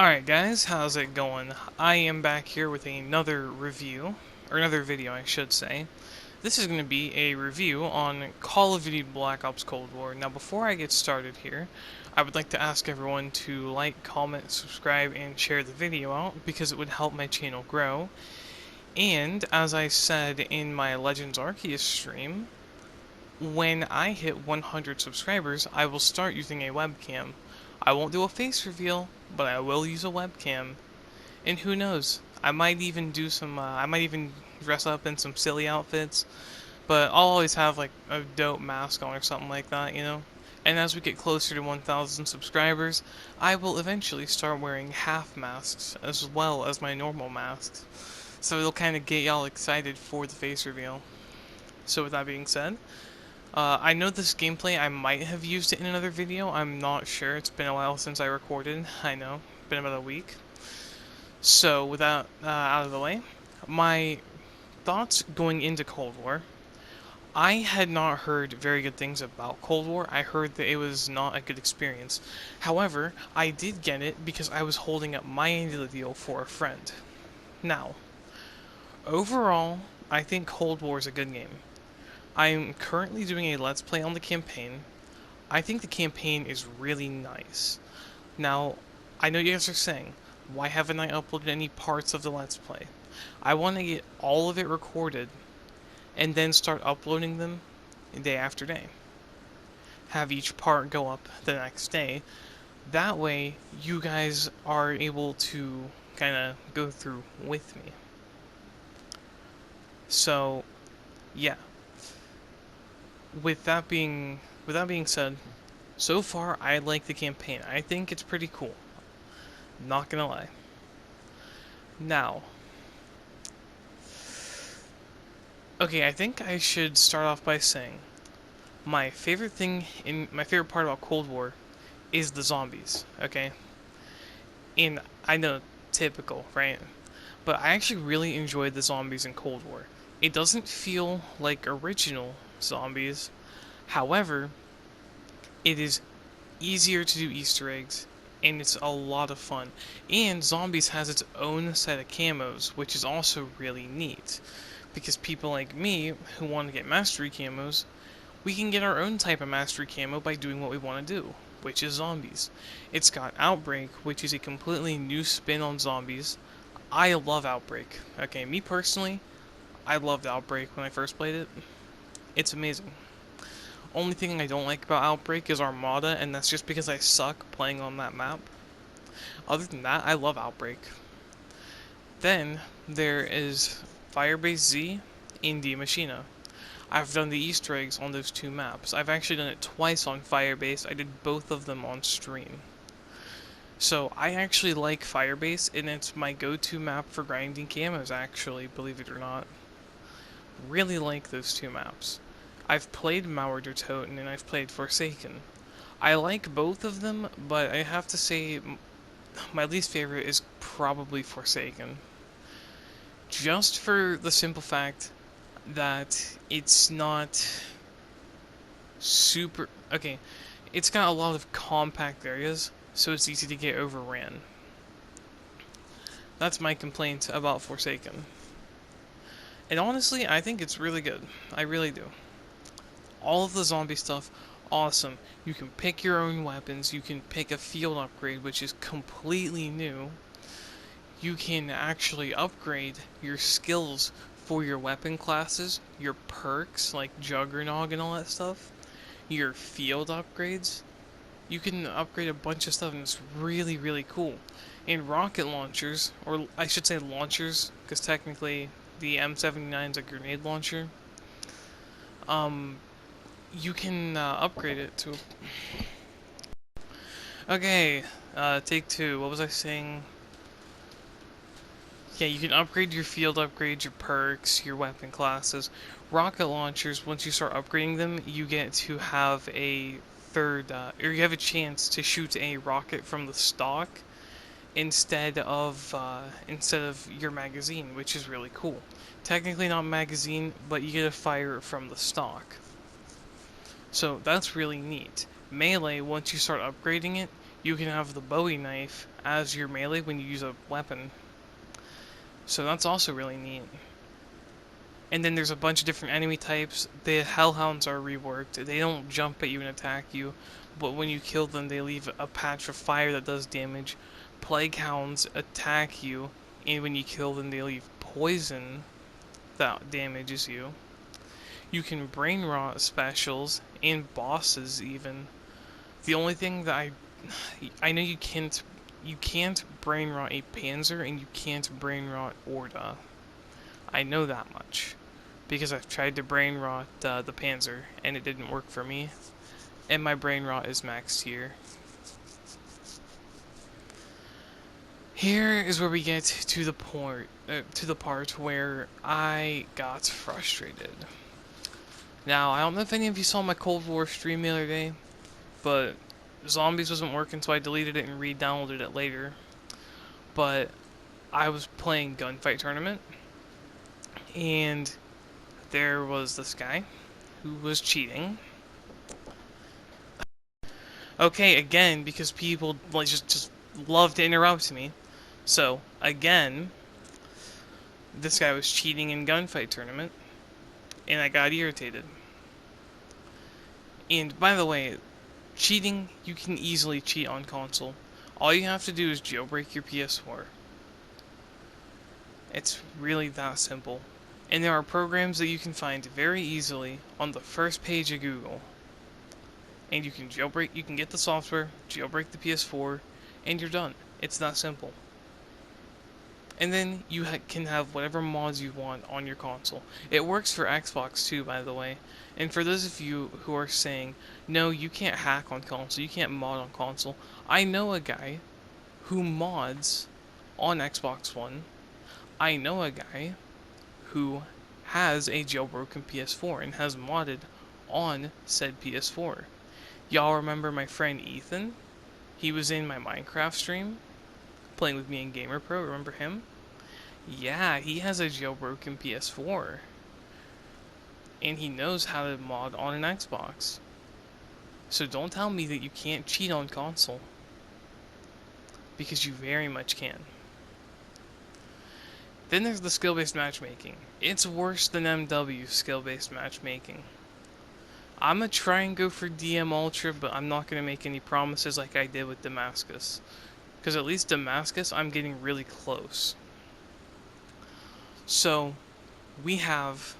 Alright guys, how's it going? I am back here with another review, or another video I should say. This is going to be a review on Call of Duty Black Ops Cold War. Now before I get started here, I would like to ask everyone to like, comment, subscribe, and share the video out because it would help my channel grow. And as I said in my Legends Arceus stream, when I hit 100 subscribers, I will start using a webcam. I won't do a face reveal, but I will use a webcam. And who knows, I might even do some, I might even dress up in some silly outfits, but I'll always have like a dope mask on or something like that, you know? And as we get closer to 1,000 subscribers, I will eventually start wearing half masks as well as my normal masks. So it'll kind of get y'all excited for the face reveal. So with that being said, I know this gameplay, I might have used it in another video, I'm not sure, it's been a while since I recorded, I know, been about a week. So, with that out of the way, my thoughts going into Cold War, I had not heard very good things about Cold War, I heard that it was not a good experience. However, I did get it because I was holding up my end of the deal for a friend. Now, overall, I think Cold War is a good game. I'm currently doing a Let's Play on the campaign. I think the campaign is really nice. Now, I know you guys are saying, why haven't I uploaded any parts of the Let's Play? I want to get all of it recorded, and then start uploading them day after day. Have each part go up the next day. That way, you guys are able to kind of go through with me. So, yeah. With that being said, so far I like the campaign. I think it's pretty cool. Not gonna lie. Now, okay, I think I should start off by saying my favorite part about Cold War is the zombies, okay? And I know, typical, right? But I actually really enjoyed the zombies in Cold War. It doesn't feel like original zombies. However, it is easier to do Easter eggs, and it's a lot of fun. And Zombies has its own set of camos, which is also really neat. Because people like me, who want to get mastery camos, we can get our own type of mastery camo by doing what we want to do, which is zombies. It's got Outbreak, which is a completely new spin on zombies. I love Outbreak. Okay, me personally, I loved Outbreak when I first played it. It's amazing. Only thing I don't like about Outbreak is Armada, and that's just because I suck playing on that map. Other than that, I love Outbreak. Then, there is Firebase Z and Die Maschine. I've done the Easter eggs on those two maps. I've actually done it twice on Firebase. I did both of them on stream. So, I actually like Firebase, and it's my go-to map for grinding camos, actually, believe it or not. Really like those two maps. I've played Mauer der Toten and I've played Forsaken. I like both of them, but I have to say my least favorite is probably Forsaken. Just for the simple fact that it's not super... Okay, it's got a lot of compact areas, so it's easy to get overran. That's my complaint about Forsaken. And honestly, I think it's really good. I really do. All of the zombie stuff, awesome. You can pick your own weapons, you can pick a field upgrade, which is completely new. You can actually upgrade your skills for your weapon classes, your perks, like Juggernog and all that stuff, your field upgrades. You can upgrade a bunch of stuff, and it's really, really cool. And rocket launchers, or I should say launchers, because technically the M79 is a grenade launcher. You can upgrade it to... Okay, take two. What was I saying? Yeah, you can upgrade your field upgrades, your perks, your weapon classes. Rocket launchers, once you start upgrading them, you get to have a third, or you have a chance to shoot a rocket from the stock instead of your magazine, which is really cool. Technically not magazine, but you get to fire it from the stock. So that's really neat. Melee, once you start upgrading it, you can have the Bowie knife as your melee when you use a weapon. So that's also really neat. And then there's a bunch of different enemy types. The Hellhounds are reworked. They don't jump at you and attack you, but when you kill them, they leave a patch of fire that does damage. Plague Hounds attack you, and when you kill them, they leave poison that damages you. You can brain rot specials and bosses even. The only thing that I know you can't brain rot a Panzer and you can't brain rot Orda. I know that much because I've tried to brain rot the Panzer and it didn't work for me. And my brain rot is maxed here. Here is where we get to the part where I got frustrated. Now, I don't know if any of you saw my Cold War stream the other day, but Zombies wasn't working, so I deleted it and re-downloaded it later. But I was playing Gunfight Tournament, and there was this guy who was cheating. Okay, again, because people like just love to interrupt me. So, again, this guy was cheating in Gunfight Tournament, and I got irritated. And by the way, cheating, you can easily cheat on console. All you have to do is jailbreak your PS4. It's really that simple. And there are programs that you can find very easily on the first page of Google. And you can get the software, jailbreak the PS4, and you're done. It's that simple. And then you can have whatever mods you want on your console. It works for Xbox too, by the way. And for those of you who are saying, no, you can't hack on console, you can't mod on console, I know a guy who mods on Xbox One. I know a guy who has a jailbroken PS4 and has modded on said PS4. Y'all remember my friend Ethan? He was in my Minecraft stream, playing with me in GamerPro, remember him? Yeah, he has a jailbroken PS4. And he knows how to mod on an Xbox. So don't tell me that you can't cheat on console. Because you very much can. Then there's the skill-based matchmaking. It's worse than MW skill-based matchmaking. I'm gonna try and go for DM Ultra, but I'm not gonna make any promises like I did with Damascus. Because at least Damascus, I'm getting really close. So, we have...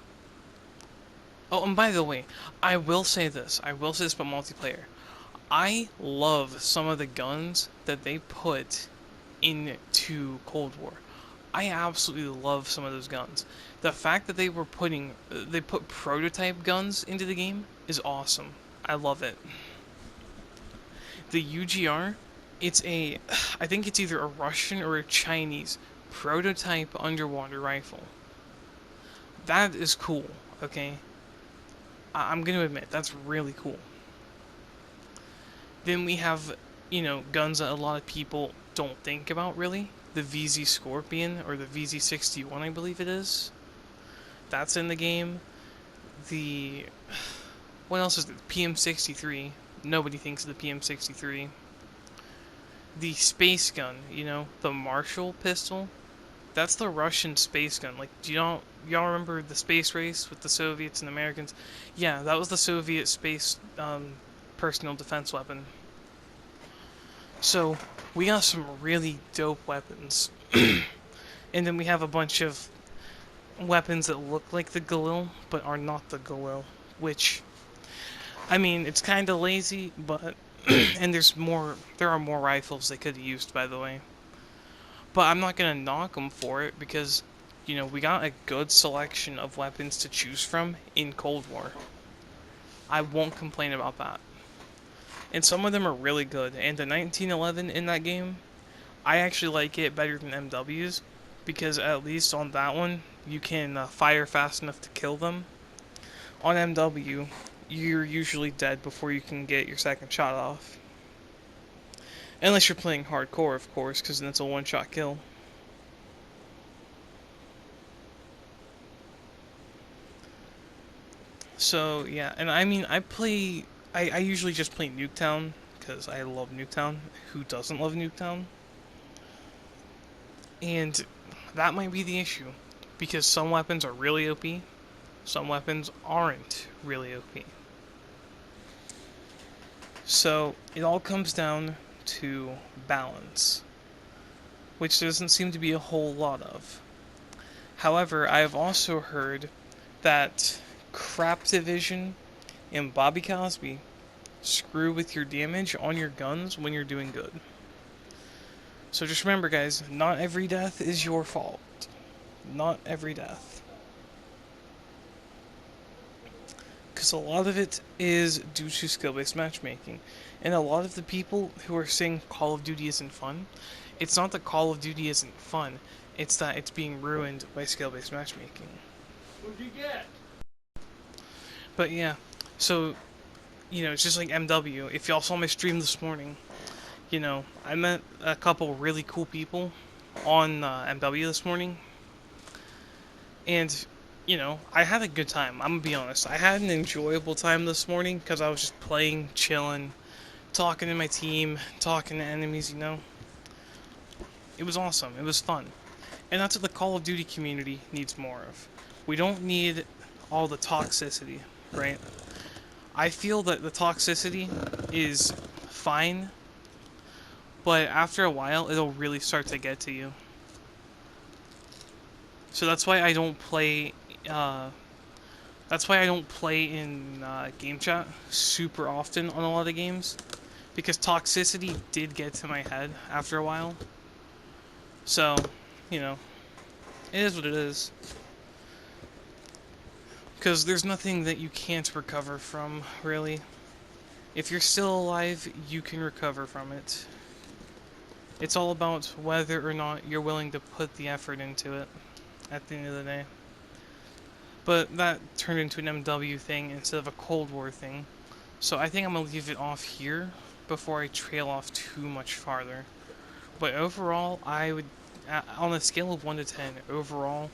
Oh, and by the way, I will say this about multiplayer. I love some of the guns that they put into Cold War. I absolutely love some of those guns. The fact that they put prototype guns into the game is awesome. I love it. The UGR, I think it's either a Russian or a Chinese prototype underwater rifle. That is cool, okay? I'm gonna admit, that's really cool. Then we have, guns that a lot of people don't think about, really. The VZ Scorpion, or the VZ61, I believe it is. That's in the game. What else is it? PM63. Nobody thinks of the PM63. The space gun, the Marshall pistol. That's the Russian space gun. Like, y'all remember the space race with the Soviets and Americans? Yeah, that was the Soviet space personal defense weapon. So, we got some really dope weapons. And then we have a bunch of weapons that look like the Galil, but are not the Galil. Which, I mean, it's kind of lazy, but... and there are more rifles they could have used, by the way. But I'm not going to knock them for it, because, we got a good selection of weapons to choose from in Cold War. I won't complain about that. And some of them are really good. And the 1911 in that game, I actually like it better than MW's, because at least on that one, you can fire fast enough to kill them. On MW, you're usually dead before you can get your second shot off. Unless you're playing hardcore, of course, because then it's a one-shot kill. So, yeah, and I mean, I usually just play Nuketown, because I love Nuketown. Who doesn't love Nuketown? And that might be the issue, because some weapons are really OP, some weapons aren't really OP. So it all comes down to balance, which there doesn't seem to be a whole lot of. However, I have also heard that Crap Division and Bobby Cosby screw with your damage on your guns when you're doing good. So just remember, guys, not every death is your fault. Not every death. Because a lot of it is due to skill-based matchmaking. And a lot of the people who are saying Call of Duty isn't fun, it's not that Call of Duty isn't fun, it's that it's being ruined by skill-based matchmaking. What'd you get? But yeah, so, you know, it's just like MW. If y'all saw my stream this morning, you know, I met a couple really cool people on MW this morning. And, you know, I had a good time. I'm gonna be honest. I had an enjoyable time this morning because I was just playing, chilling, talking to my team, talking to enemies, you know. It was awesome. It was fun. And that's what the Call of Duty community needs more of. We don't need all the toxicity, right? I feel that the toxicity is fine, but after a while, it'll really start to get to you. So that's why I don't play. That's why I don't play in game chat super often on a lot of games, because toxicity did get to my head after a while. So, you know, it is what it is. Because there's nothing that you can't recover from, really. If you're still alive, you can recover from it. It's all about whether or not you're willing to put the effort into it at the end of the day. But that turned into an MW thing instead of a Cold War thing. So I think I'm going to leave it off here before I trail off too much farther. But overall, I would, on a scale of 1 to 10, overall,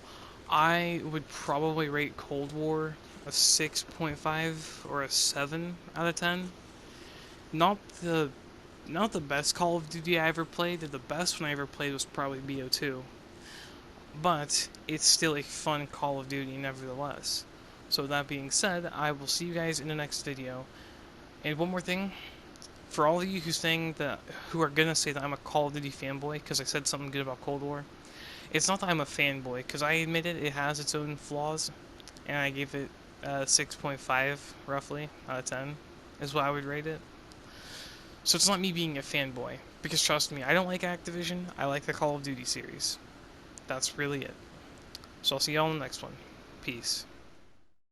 I would probably rate Cold War a 6.5 or a 7 out of 10. Not the best Call of Duty I ever played. The best one I ever played was probably BO2. But it's still a fun Call of Duty nevertheless. So with that being said, I will see you guys in the next video. And one more thing, for all of you who are gonna say that I'm a Call of Duty fanboy because I said something good about Cold War, it's not that I'm a fanboy, because I admit it has its own flaws, and I gave it 6.5 roughly out of 10 is what I would rate it. So it's not me being a fanboy, because trust me, I don't like Activision, I like the Call of Duty series. That's really it. So I'll see y'all in the next one. Peace.